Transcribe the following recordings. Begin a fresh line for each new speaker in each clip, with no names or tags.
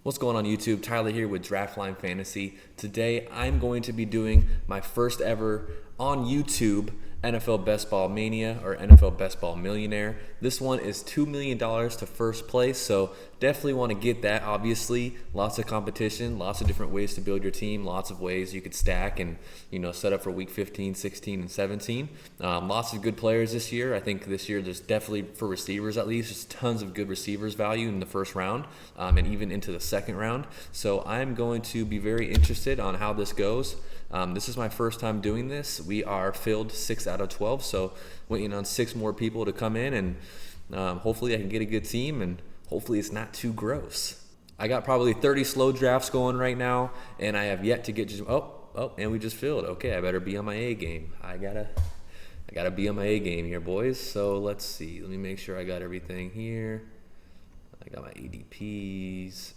What's going on YouTube? Tyler here with Draftline Fantasy. Today I'm going to be doing my first ever on YouTube NFL Best Ball Mania or NFL Best Ball Millionaire. This one is $2 million to first place, so definitely want to get that. Obviously, lots of competition, lots of different ways to build your team, lots of ways you could stack and set up for week 15, 16, and 17. Lots of good players this year. I think this year there's definitely, for receivers at least, just tons of good receivers value in the first round and even into the second round. So I'm going to be very interested on how this goes. This is my first time doing this. We are filled 6 out of 12, so waiting on 6 more people to come in, and hopefully I can get a good team, and hopefully it's not too gross. I got probably 30 slow drafts going right now, and I have yet to get and we just filled. Okay, I better be on my A game. I gotta be on my A game here, boys. So let's see. Let me make sure I got everything here. I got my ADPs.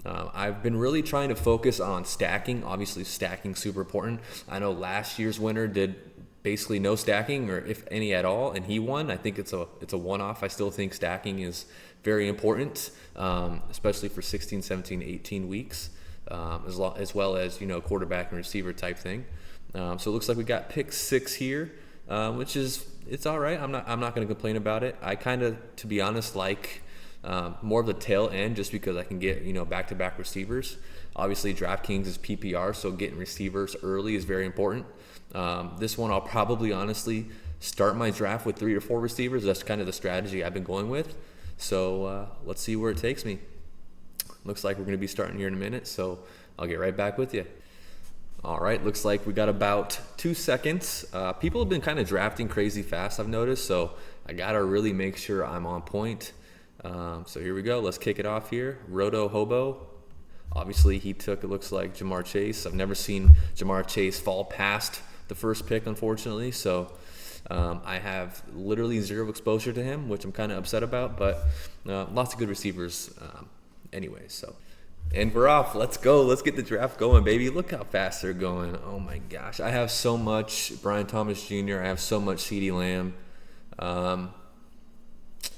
I've been really trying to focus on stacking. Obviously, stacking super important. I know last year's winner did basically no stacking, or if any at all, and he won. I think it's a one-off. I still think stacking is very important, especially for 16, 17, 18 weeks, as well as quarterback and receiver type thing. So it looks like we got pick 6 here, which is it's all right. I'm not going to complain about it. I kind of, to be honest, like more of the tail end, just because I can get back-to-back receivers. Obviously, DraftKings is PPR, so getting receivers early is very important. This one, I'll probably honestly start my draft with 3 or 4 receivers. That's kind of the strategy I've been going with. So let's see where it takes me. Looks like we're going to be starting here in a minute, so I'll get right back with you. All right, looks like we got about 2 seconds. People have been kind of drafting crazy fast, I've noticed, so I got to really make sure I'm on point. So here we go. Let's kick it off here. Roto Hobo. Obviously, he took, it looks like, Jamar Chase. I've never seen Jamar Chase fall past the first pick, unfortunately. So I have literally 0 exposure to him, which I'm kind of upset about. But lots of good receivers anyway. So, and we're off. Let's go. Let's get the draft going, baby. Look how fast they're going. Oh, my gosh. I have so much Brian Thomas Jr. I have so much CeeDee Lamb.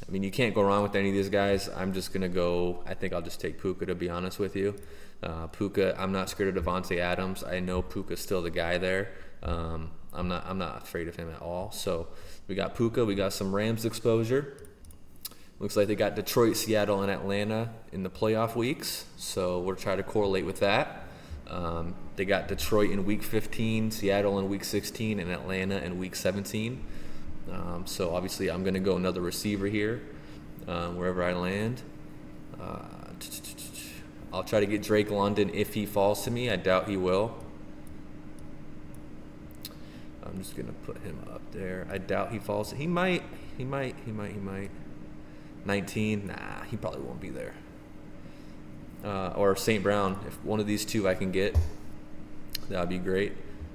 I mean, you can't go wrong with any of these guys. I'm just going to go, I think I'll just take Puka, to be honest with you. Puka, I'm not scared of Devontae Adams. I know Puka's still the guy there. I'm not afraid of him at all. So we got Puka. We got some Rams exposure. Looks like they got Detroit, Seattle, and Atlanta in the playoff weeks. So we'll try to correlate with that. They got Detroit in week 15, Seattle in week 16, and Atlanta in week 17. So obviously I'm going to go another receiver here, wherever I land. I'll try to get Drake London if he falls to me. I doubt he will. I'm just going to put him up there. I doubt he falls. He might. 19. Nah, he probably won't be there. Or St. Brown. If one of these two I can get, that would be great.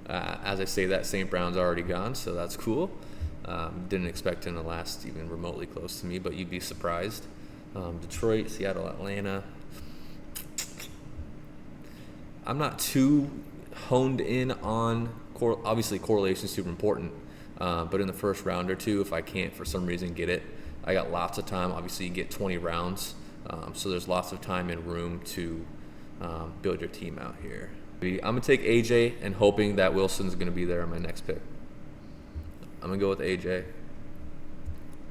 As I say that, St. Brown's already gone, so that's cool. Didn't expect him to last even remotely close to me, but you'd be surprised. Detroit, Seattle, Atlanta. I'm not too honed in on obviously correlation is super important, but in the first round or two, if I can't for some reason get it, I got lots of time. Obviously, you get 20 rounds, so there's lots of time and room to build your team out here. I'm gonna take AJ and hoping that Wilson's gonna be there on my next pick. I'm going to go with AJ.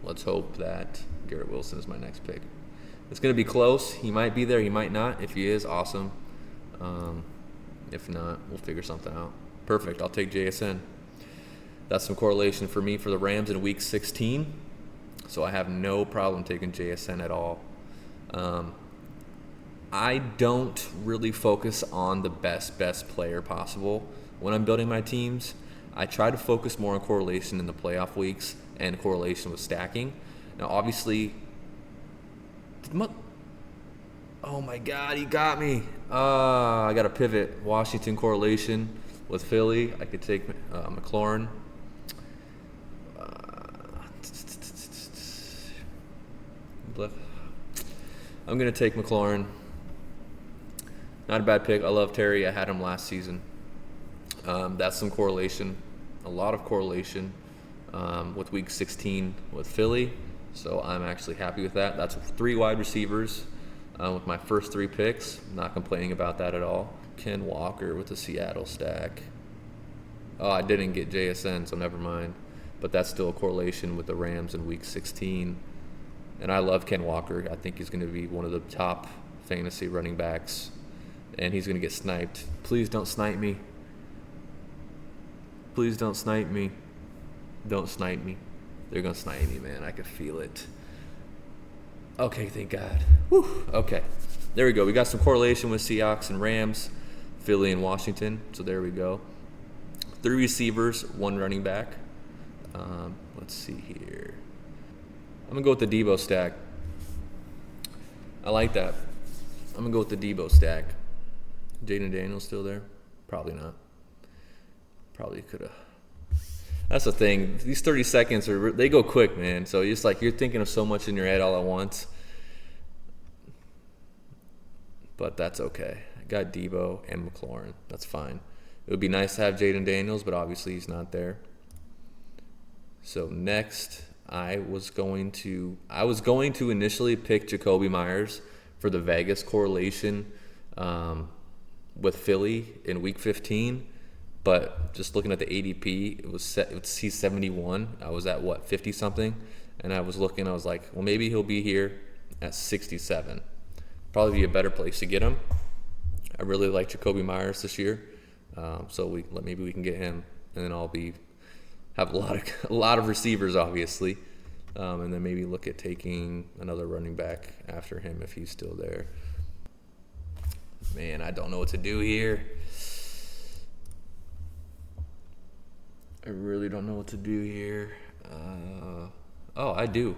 Let's hope that Garrett Wilson is my next pick. It's going to be close. He might be there. He might not. If he is, awesome. If not, we'll figure something out. Perfect. I'll take JSN. That's some correlation for me for the Rams in week 16. So I have no problem taking JSN at all. I don't really focus on the best player possible when I'm building my teams. I try to focus more on correlation in the playoff weeks and correlation with stacking. Now, obviously, oh my God, he got me. I got to pivot. Washington correlation with Philly. I could take McLaurin. I'm going to take McLaurin. Not a bad pick. I love Terry. I had him last season. That's some correlation, a lot of correlation with week 16 with Philly. So I'm actually happy with that. That's 3 wide receivers. with my first 3 picks. Not complaining about that at all. Ken Walker with the Seattle stack. Oh, I didn't get JSN, so never mind. But that's still a correlation with the Rams in Week 16. And I love Ken Walker. I think he's going to be one of the top fantasy running backs. And he's going to get sniped. Please don't snipe me. Please don't snipe me. Don't snipe me. They're going to snipe me, man. I could feel it. Okay, thank God. Whew. Okay. There we go. We got some correlation with Seahawks and Rams, Philly and Washington. So there we go. 3 receivers, 1 running back. Let's see here. I'm going to go with the Debo stack. I like that. I'm going to go with the Debo stack. Jaden Daniels still there? Probably not. Probably could have. That's the thing. These 30 seconds, they go quick, man. So it's like you're thinking of so much in your head all at once. But that's okay. I got Debo and McLaurin. That's fine. It would be nice to have Jaden Daniels, but obviously he's not there. So next, I was going to initially pick Jacoby Myers for the Vegas correlation with Philly in Week 15. But just looking at the ADP, it was C71. I was at 50 something, and I was looking. I was like, well, maybe he'll be here at 67. Probably be a better place to get him. I really like Jacoby Myers this year, so maybe we can get him, and then I'll have a lot of receivers, obviously, and then maybe look at taking another running back after him if he's still there. Man, I don't know what to do here. I really don't know what to do here. I do.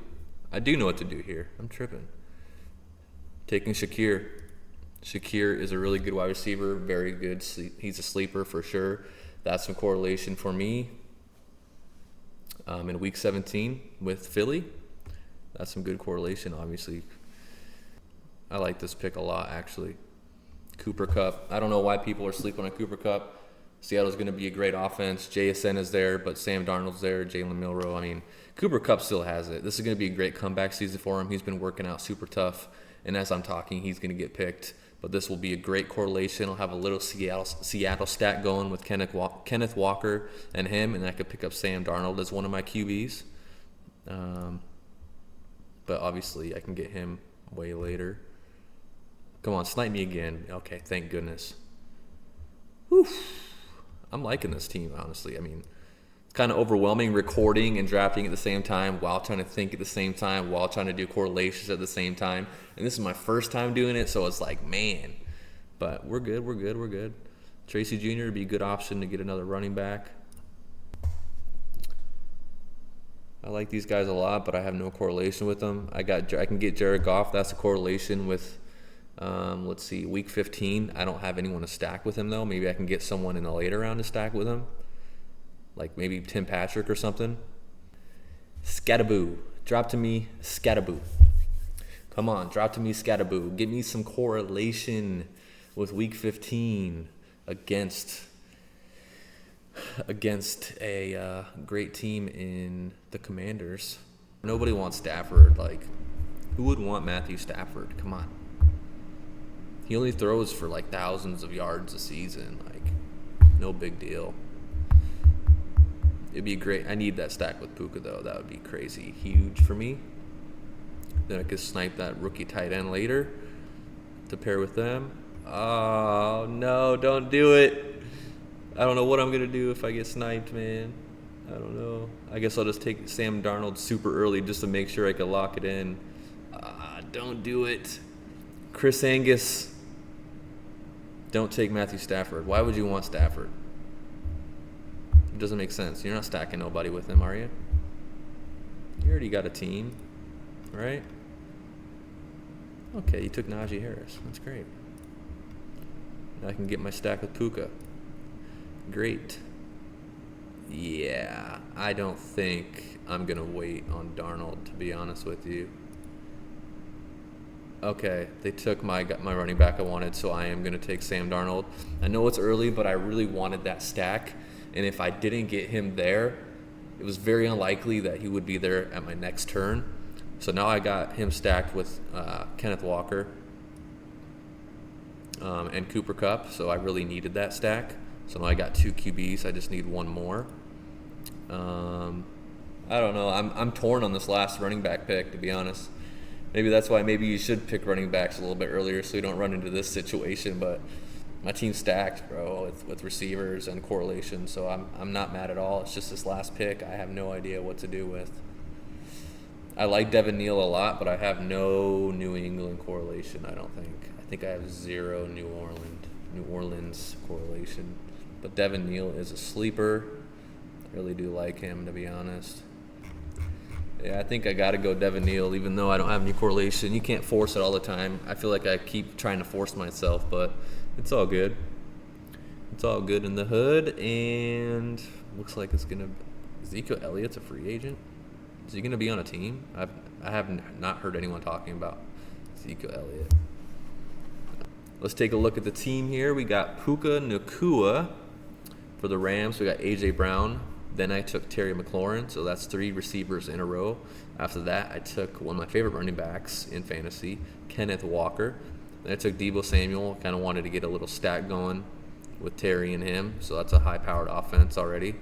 I do know what to do here. I'm tripping. Taking Shakir. Shakir is a really good wide receiver. Very good. He's a sleeper for sure. That's some correlation for me. In Week 17 with Philly. That's some good correlation, obviously. I like this pick a lot, actually. Cooper Kupp. I don't know why people are sleeping on Cooper Kupp. Seattle's going to be a great offense. JSN is there, but Sam Darnold's there. Jalen Milroe. I mean, Cooper Kupp still has it. This is going to be a great comeback season for him. He's been working out super tough. And as I'm talking, he's going to get picked. But this will be a great correlation. I'll have a little Seattle stat going with Kenneth Walker and him. And I could pick up Sam Darnold as one of my QBs. But obviously, I can get him way later. Come on, snipe me again. Okay, thank goodness. Whew. I'm liking this team, honestly. I mean, it's kind of overwhelming recording and drafting at the same time while trying to think at the same time while trying to do correlations at the same time. And this is my first time doing it, so it's like, man. But we're good. Tracy Jr. would be a good option to get another running back. I like these guys a lot, but I have no correlation with them. I can get Jared Goff. That's a correlation with let's see, Week 15. I don't have anyone to stack with him, though. Maybe I can get someone in the later round to stack with him. Like maybe Tim Patrick or something. Scataboo. Drop to me, Scataboo. Come on, drop to me, Scataboo. Give me some correlation with Week 15 against a great team in the Commanders. Nobody wants Stafford. Like, who would want Matthew Stafford? Come on. He only throws for like thousands of yards a season. Like, no big deal. It'd be great. I need that stack with Puka, though. That would be crazy huge for me. Then I could snipe that rookie tight end later to pair with them. Oh, no, don't do it. I don't know what I'm going to do if I get sniped, man. I don't know. I guess I'll just take Sam Darnold super early just to make sure I can lock it in. Don't do it. Chris Angus. Don't take Matthew Stafford. Why would you want Stafford? It doesn't make sense. You're not stacking nobody with him, are you? You already got a team, right? Okay, you took Najee Harris. That's great. Now I can get my stack with Puka. Great. Yeah, I don't think I'm going to wait on Darnold, to be honest with you. Okay, they took my running back I wanted, so I am going to take Sam Darnold. I know it's early, but I really wanted that stack. And if I didn't get him there, it was very unlikely that he would be there at my next turn. So now I got him stacked with Kenneth Walker and Cooper Kupp, so I really needed that stack. So now I got 2 QBs. I just need one more. I don't know. I'm torn on this last running back pick, to be honest. Maybe that's why maybe you should pick running backs a little bit earlier so you don't run into this situation. But my team's stacked, bro, with receivers and correlation, so I'm not mad at all. It's just this last pick I have no idea what to do with. I like Devin Neal a lot, but I have no New England correlation, I don't think. I think I have 0 New Orleans correlation. But Devin Neal is a sleeper. I really do like him, to be honest. Yeah, I think I got to go Devin Neal, even though I don't have any correlation. You can't force it all the time. I feel like I keep trying to force myself, but it's all good. It's all good in the hood, and looks like it's going to... Ezekiel Elliott's a free agent? Is he going to be on a team? I have not heard anyone talking about Ezekiel Elliott. Let's take a look at the team here. We got Puka Nacua for the Rams. We got A.J. Brown. Then I took Terry McLaurin, so that's 3 receivers in a row. After that, I took one of my favorite running backs in fantasy, Kenneth Walker. Then I took Deebo Samuel. Kind of wanted to get a little stack going with Terry and him, so that's a high-powered offense already.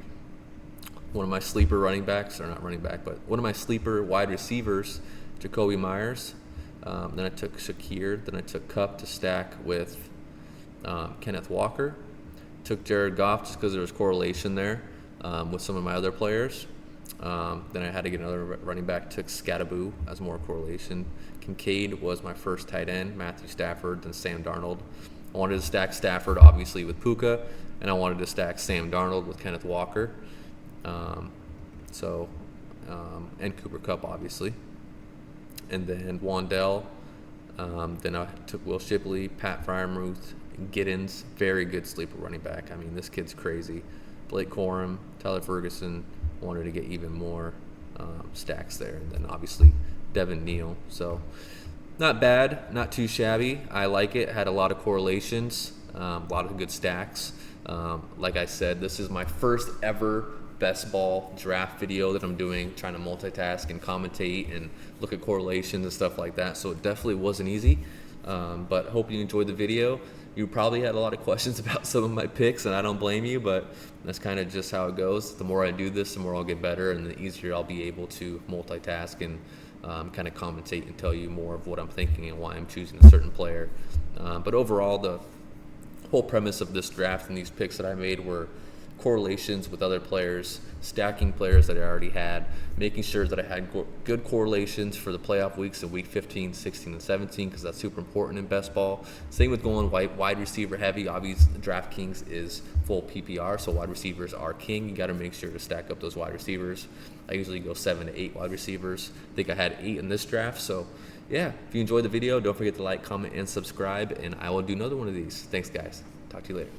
One of my sleeper running backs, or not running back, but one of my sleeper wide receivers, Jacoby Myers. Then I took Shakir. Then I took Kupp to stack with Kenneth Walker. Took Jared Goff just because there was correlation there with some of my other players. Then I had to get another running back. Took Scattaboo as more correlation. Kincaid was my first tight end. Matthew Stafford, then Sam Darnold. I wanted to stack Stafford, obviously, with Puka, and I wanted to stack Sam Darnold with Kenneth Walker. And Cooper Kupp, obviously. And then Wandell. Then I took Will Shipley, Pat Freiermuth, Giddens. Very good sleeper running back. I mean, this kid's crazy. Blake Corum, Tyler Ferguson. Wanted to get even more stacks there. And then, obviously, Devin Neal. So, not bad. Not too shabby. I like it. Had a lot of correlations. A lot of good stacks. Like I said, this is my first ever best ball draft video that I'm doing, trying to multitask and commentate and look at correlations and stuff like that. So it definitely wasn't easy, but hope you enjoyed the video. You probably had a lot of questions about some of my picks, and I don't blame you, but that's kind of just how it goes. The more I do this, the more I'll get better, and the easier I'll be able to multitask and kind of commentate and tell you more of what I'm thinking and why I'm choosing a certain player. But overall, the whole premise of this draft and these picks that I made were correlations with other players, stacking players that I already had, making sure that I had good correlations for the playoff weeks in week 15, 16, and 17, because that's super important in best ball. Same with going wide receiver heavy. Obviously, DraftKings is full PPR, so wide receivers are king. You got to make sure to stack up those wide receivers. I usually go 7 to 8 wide receivers. I think I had 8 in this draft. So, yeah, if you enjoyed the video, don't forget to like, comment, and subscribe, and I will do another one of these. Thanks, guys. Talk to you later.